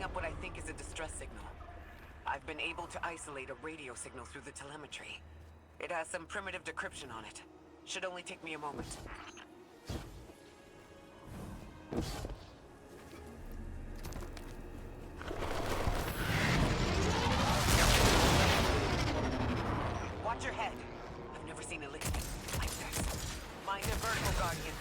up what I think is a distress signal. I've been able to isolate a radio signal through the telemetry. It has some primitive decryption on it. Should only take me a moment. Watch your head. I've never seen a lick like this. Mind a vertical, Guardian.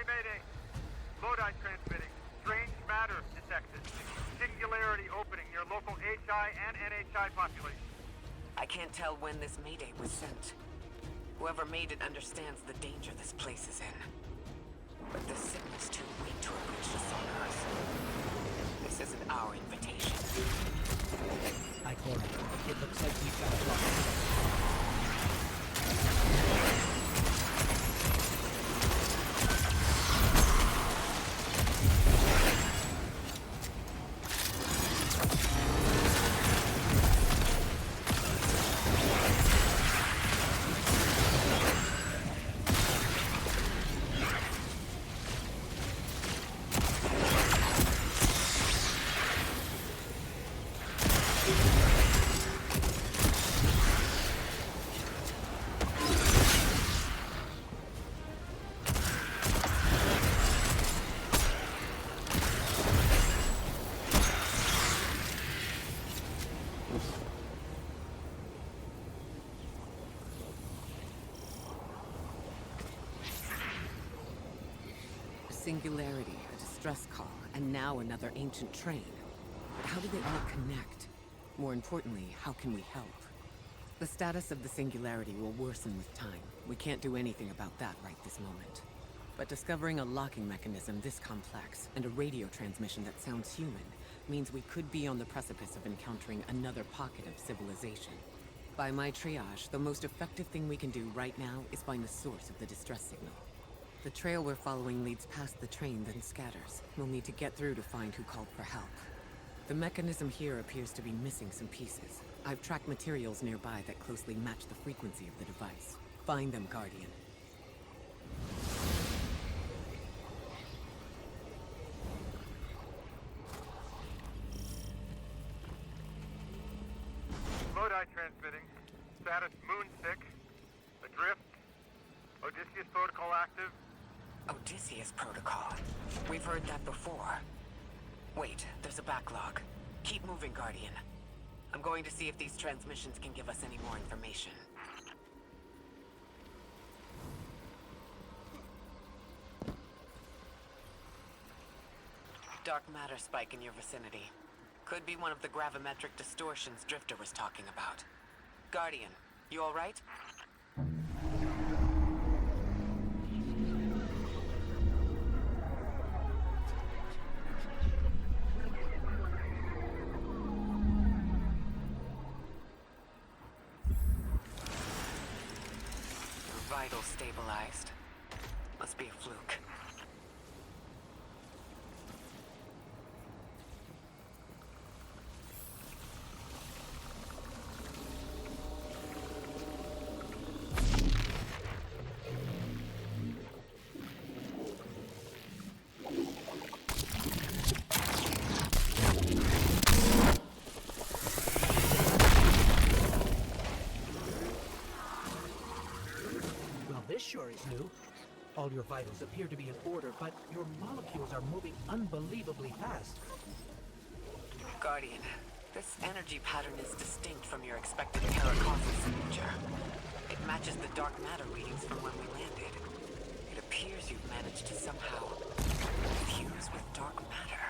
Mayday. Lodi transmitting. Strange matter detected. Singularity opening near local HI and NHI population. I can't tell when this mayday was sent. Whoever made it understands the danger this place is in. But the signal's too weak to have reached us on Earth. This isn't our invitation. Icor, it looks like we've got a problem. Singularity, a distress call, and now another ancient train. But how do they all connect? More importantly, how can we help? The status of the Singularity will worsen with time. We can't do anything about that right this moment. But discovering a locking mechanism this complex, and a radio transmission that sounds human, means we could be on the precipice of encountering another pocket of civilization. By my triage, the most effective thing we can do right now is find the source of the distress signal. The trail we're following leads past the train, then scatters. We'll need to get through to find who called for help. The mechanism here appears to be missing some pieces. I've tracked materials nearby that closely match the frequency of the device. Find them, Guardian. Lodi transmitting. Status moonsick. Adrift. Odysseus protocol active. Odysseus Protocol. We've heard that before. Wait, there's a backlog. Keep moving, Guardian. I'm going to see if these transmissions can give us any more information. Dark matter spike in your vicinity. Could be one of the gravimetric distortions Drifter was talking about. Guardian, you all right? Vital stabilized. Must be a fluke. This sure is new. All your vitals appear to be in order, but your molecules are moving unbelievably fast. Guardian, this energy pattern is distinct from your expected Terracausal signature. It matches the dark matter readings from when we landed. It appears you've managed to somehow fuse with dark matter.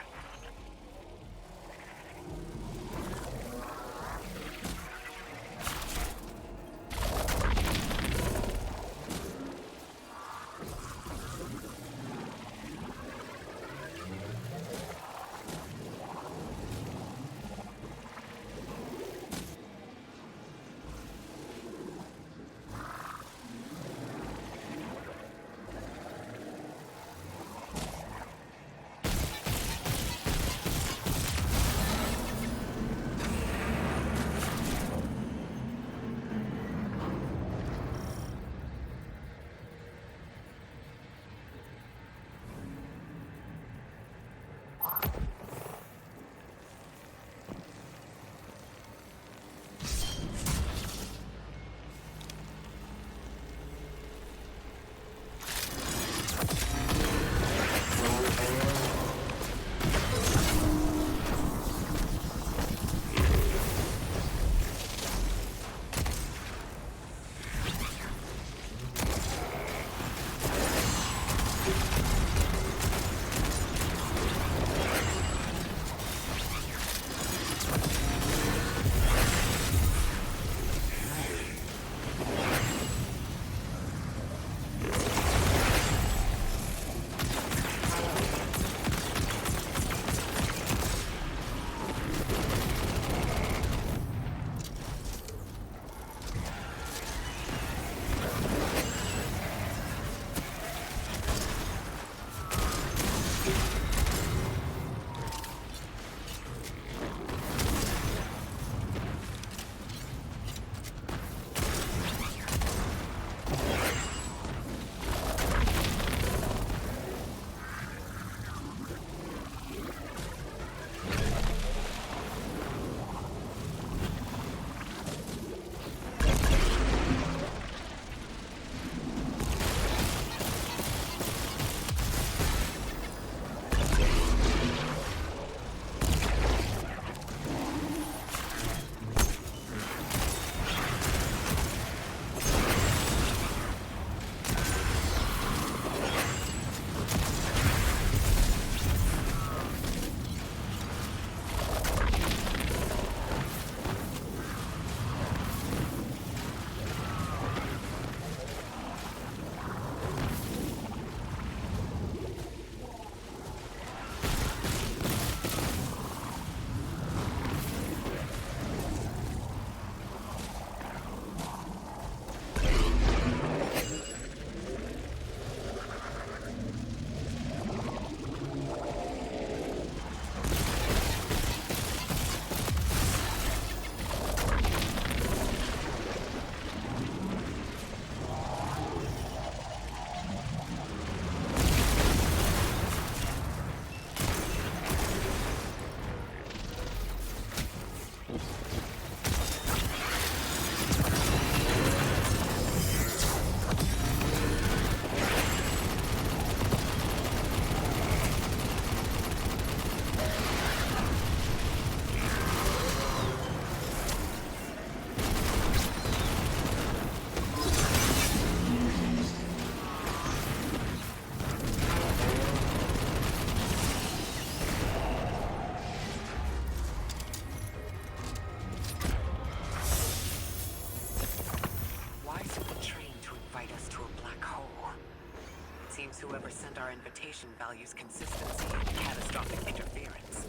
seems whoever sent our invitation values consistency and catastrophic interference.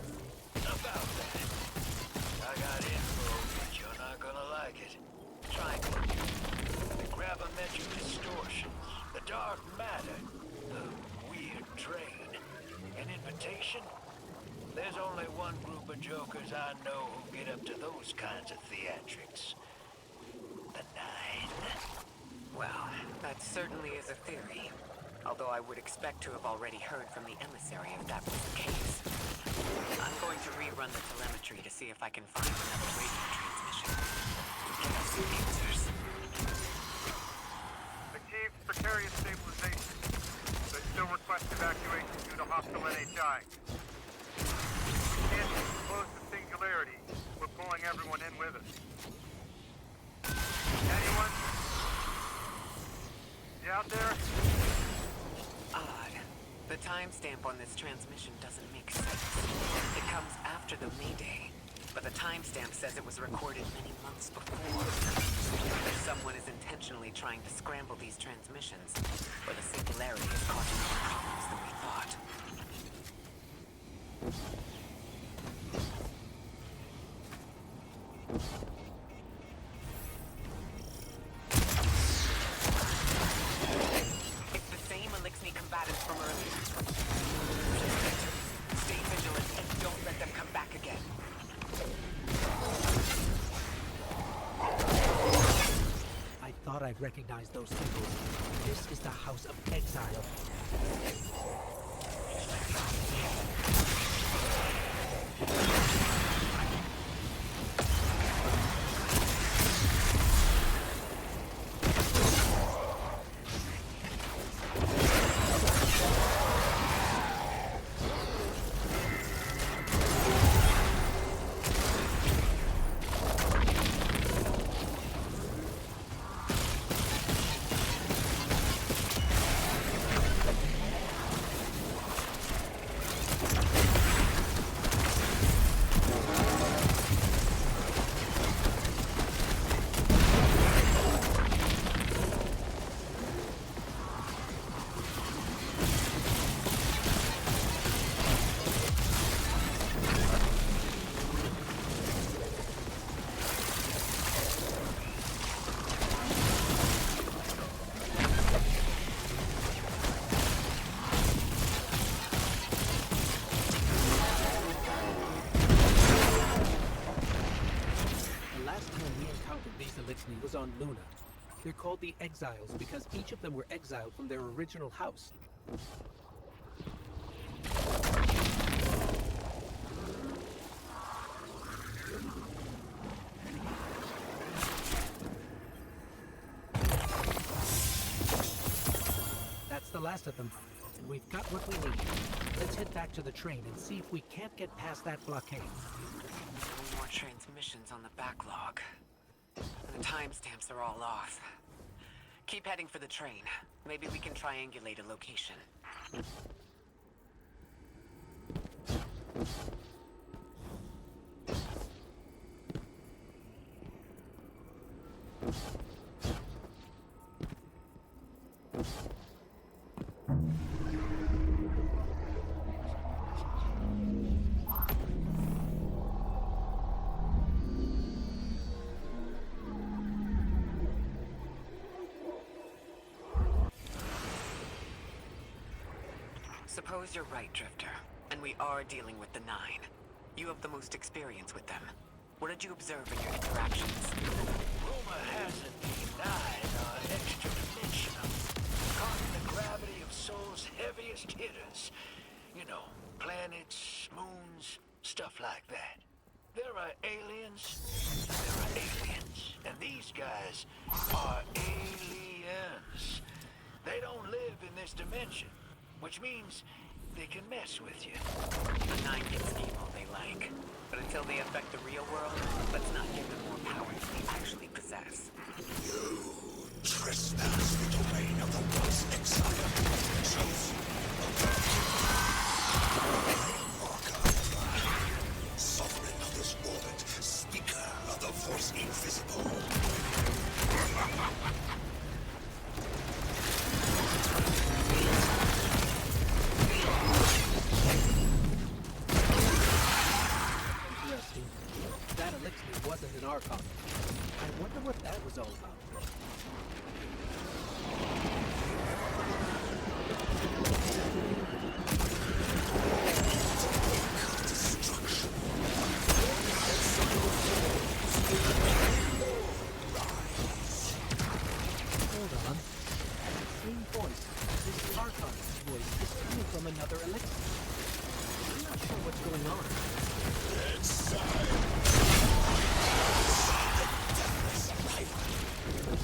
About that. I got info, but you're not gonna like it. Try me. The gravimetric distortions, the dark matter, the weird train. An invitation? There's only one group of jokers I know who get up to those kinds of theatrics. The Nine. Well, that certainly is a theory. Although I would expect to have already heard from the emissary if that was the case. I'm going to rerun the telemetry to see if I can find another radio transmission. Get us some answers. Achieved precarious stabilization, but still request evacuation due to hostile NHI. We can't close the singularity. We're pulling everyone in with us. Anyone? You out there? Odd. The timestamp on this transmission doesn't make sense. It comes after the Mayday, but the timestamp says it was recorded many months before. Either someone is intentionally trying to scramble these transmissions, or the singularity is causing more problems than we thought. It's the same Elixni combatants from earlier. Stay vigilant and don't let them come back again. I thought I recognized those symbols. This is the House of Exile. Was on Luna. They're called the Exiles because each of them were exiled from their original house. That's the last of them, and we've got what we need. Let's head back to the train and see if we can't get past that blockade. No more transmissions on the backlog. The timestamps are all off. Keep heading for the train. Maybe we can triangulate a location. Suppose you're right, Drifter, and we are dealing with the Nine. You have the most experience with them. What did you observe in your interactions? Rumor has it the Nine are extra-dimensional, caught in the gravity of Sol's heaviest hitters. You know, planets, moons, stuff like that. There are aliens, there are aliens, and these guys are aliens. They don't live in this dimension, which means they can mess with you. The Nine can scheme all they like, but until they affect the real world, let's not give them more power than they actually possess. You trespass the domain of the once exiled, chosen sovereign of this orbit, speaker of the voice invisible.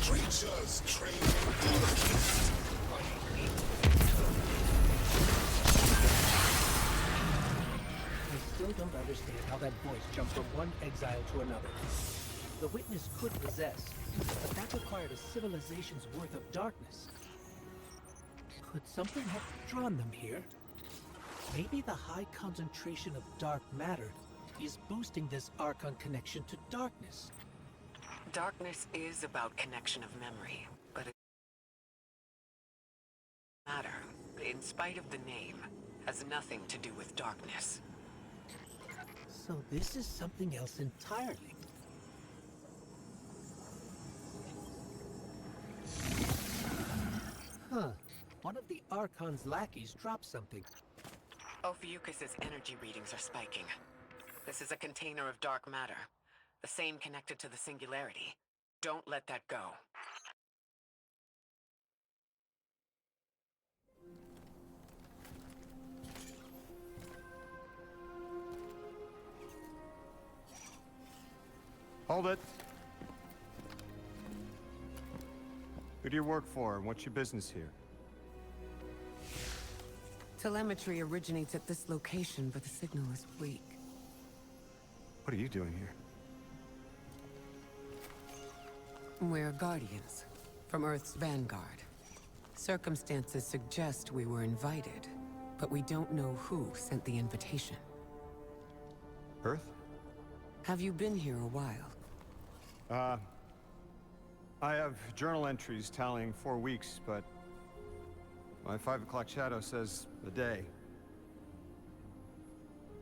Creatures trained in darkness. I still don't understand how that voice jumped from one exile to another. The witness could possess, but that required a civilization's worth of darkness. Could something have drawn them here? Maybe the high concentration of dark matter is boosting this Archon connection to darkness. Darkness is about connection of memory, but it matter, in spite of the name, has nothing to do with darkness. So this is something else entirely. Huh. One of the Archon's lackeys dropped something. Ophiuchus's energy readings are spiking. This is a container of dark matter, the same connected to the Singularity. Don't let that go. Hold it. Who do you work for, and what's your business here? Telemetry originates at this location, but the signal is weak. What are you doing here? We're Guardians, from Earth's vanguard. Circumstances suggest we were invited, but we don't know who sent the invitation. Earth? Have you been here a while? I have journal entries tallying 4 weeks, but my 5 o'clock shadow says a day.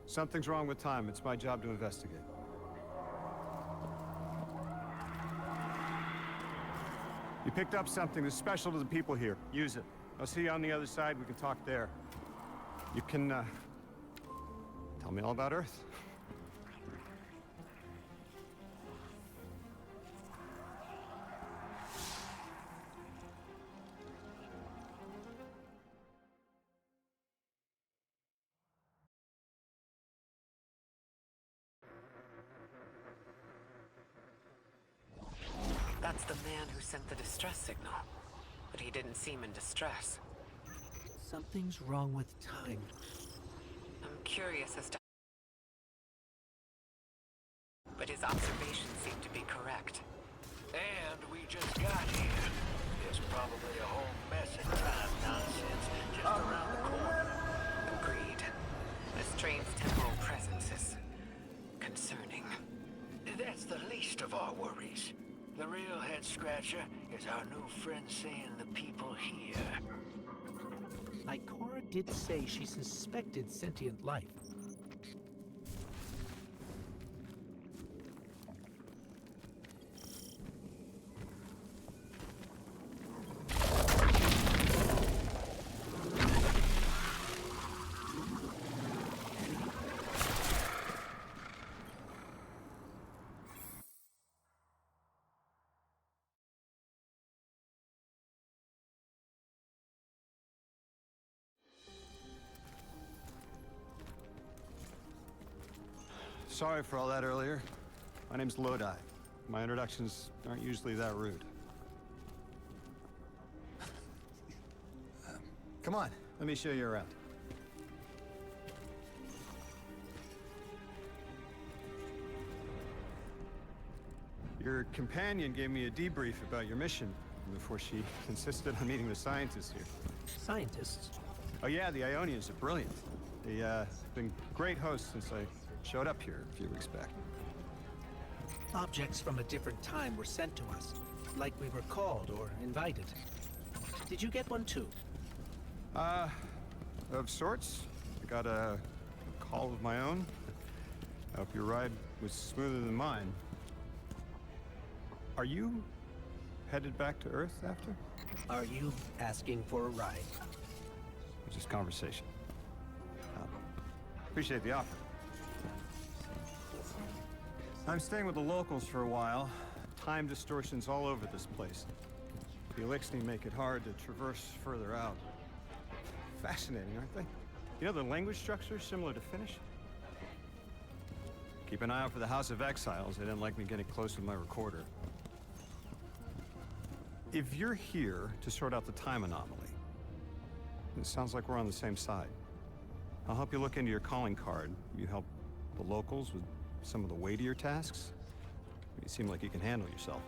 Something's wrong with time. It's my job to investigate. You picked up something that's special to the people here. Use it. I'll see you on the other side. We can talk there. You can, tell me all about Earth. That's the man who sent the distress signal. But he didn't seem in distress. Something's wrong with time. I'm curious as to... But his observations seem to be correct. And we just got here. There's probably a whole mess of time nonsense just around the corner. Agreed. This train's temporal presence is... concerning. That's the least of our worries. The real head-scratcher is our new friend seeing the people here. Ikora did say she suspected sentient life. Sorry for all that earlier. My name's Lodi. My introductions aren't usually that rude. Come on, let me show you around. Your companion gave me a debrief about your mission before she insisted on meeting the scientists here. Scientists? Oh yeah, the Ionians are brilliant. They've been great hosts since I showed up here a few weeks back. Objects from a different time were sent to us, like we were called or invited. Did you get one too? Of sorts. I got a call of my own. I hope your ride was smoother than mine. Are you headed back to Earth after? Are you asking for a ride? Just conversation. Appreciate the offer. I'm staying with the locals for a while. Time distortions all over this place. The Elixni make it hard to traverse further out. Fascinating, aren't they? You know, the language structure is similar to Finnish. Keep an eye out for the House of Exiles. They didn't like me getting close with my recorder. If you're here to sort out the time anomaly, it sounds like we're on the same side. I'll help you look into your calling card. You help the locals with some of the weightier tasks. You seem like you can handle yourself.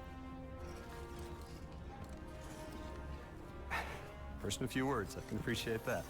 First in a few words, I can appreciate that.